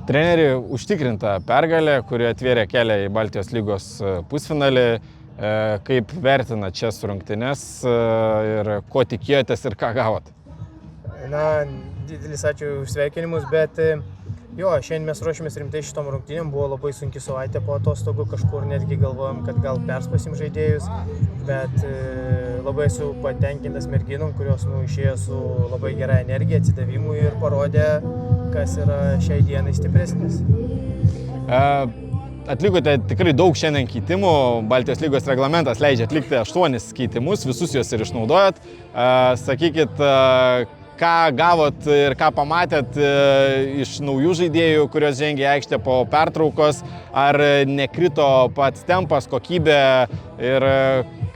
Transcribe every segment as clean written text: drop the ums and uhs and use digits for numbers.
Treneri užtikrinta pergalė, kuri atvėrė kelią į Baltijos lygos pusfinalį. Kaip vertina čia rungtynes ir ko tikėjotės ir ką gavot? Na, didelis ačiū už sveikinimus, bet jo, šiandien mes ruošėmės rimtai šitom rungtynėm, buvo labai sunki savaitė po atostogų, kažkur netgi galvojom, kad gal perspasim žaidėjus, bet labai esu patenkintas merginom, kurios išėjo su labai gera energija, atsidavimu ir parodė, kas yra šiai dienai stipresnis. Atlikote tikrai daug šiandien keitimų, Baltijos lygos reglamentas leidžia atlikti 8 keitimus, visus juos ir išnaudojot. Sakykit, ką gavot ir ką pamatėt iš naujų žaidėjų, kurios žengė į aikštę po pertraukos, ar nekrito pats tempas, kokybė ir,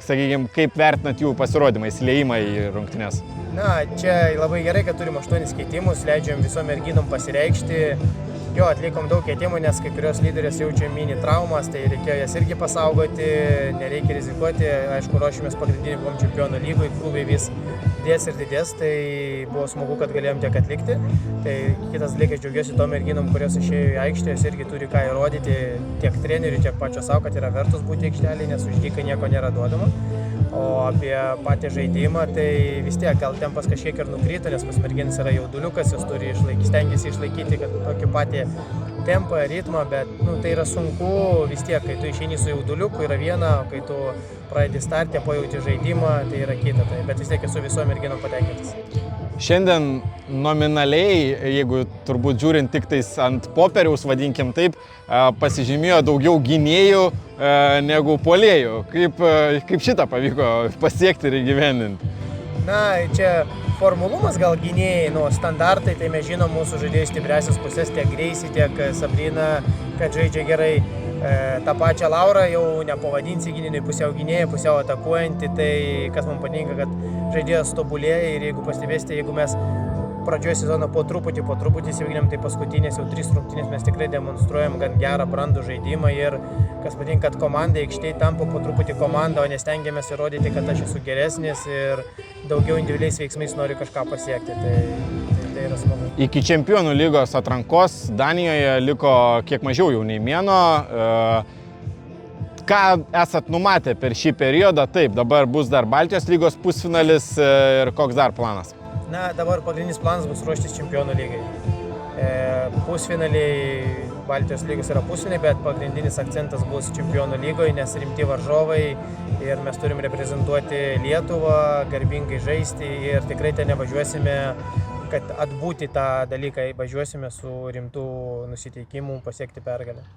sakykime, kaip vertinat jų pasirodymą, įsiliejimą į rungtynes? Na, čia labai gerai, kad turim 8 keitimus, leidžiam visom merginom pasireikšti. Jo, atlikom daug keitimų, nes kai kurios lyderės jaučia mini traumas, tai reikėjo jas irgi pasaugoti, nereikia rizikuoti. Aišku, ruošėmės pagrindiniam čempionų lygoj, krūviai vis didės ir didės, tai buvo smagu, kad galėjom tiek atlikti. Tai kitas dalykas, džiaugiuosi tom merginom, kurios išėjo į aikštę, jos irgi turi ką įrodyti tiek treneriui, tiek pačio savo, kad yra vertus būti aikštelėje, nes už dyką nieko nėra duodama. O apie patį žaidimą, tai vis tiek gal tempas kažkiek ir nukrito, nes pas merginas yra jauduliukas, jos turi stengiasi išlaikyti tokį patį tempą, ritmą, bet tai yra sunku vis tiek, kai tu išeini su jauduliuku, yra viena, kai tu pradedi startę, pajauti žaidimą, tai yra kita, bet vis tiek esu viso merginom patenkintas. Šiandien nominaliai, jeigu turbūt žiūrint tik tais ant popieriaus, vadinkim taip, pasižymėjo daugiau gynėjų negu puolėjų. Kaip šitą pavyko pasiekti ir įgyvendinti? Na, čia formulumas gal gynėjai, standartai, tai mes žinom mūsų žaidėjų stipriasias pusės, tiek Greisį, tiek Sabrina, kad žaidžia gerai. Ta pačią Laurą jau nepavadinsi gynėjai, pusiau gynėjai, pusiau atakuojantį, tai kas man patinka, kad žaidėjas tobulėja ir jeigu pastebėsite, jeigu mes pradžioje sezono po truputį įsivyginėm, tai paskutinės jau 3 rungtynės mes tikrai demonstruojam gan gerą brandų žaidimą ir kas patinka, kad komanda aikštėje tampa po truputį komanda, o nestengiamės įrodyti, kad aš esu geresnis ir daugiau individualiais veiksmais noriu kažką pasiekti. Tai yra smagu. Iki čempionų lygos atrankos Danijoje liko kiek mažiau jau nei mėnuo. Ką esat numatę per šį periodą? Taip, dabar bus dar Baltijos lygos pusfinalis ir koks dar planas? Na, dabar pagrindinis planas bus ruoštis čempionų lygai. Pusfinaliai, Baltijos lygos yra pusfinaliai, bet pagrindinis akcentas bus čempionų lygoje, nes rimti varžovai ir mes turim reprezentuoti Lietuvą, garbingai žaisti ir tikrai ten nevažiuosime, kad atbūti tą dalyką, važiuosime su rimtu nusiteikimu pasiekti pergalę.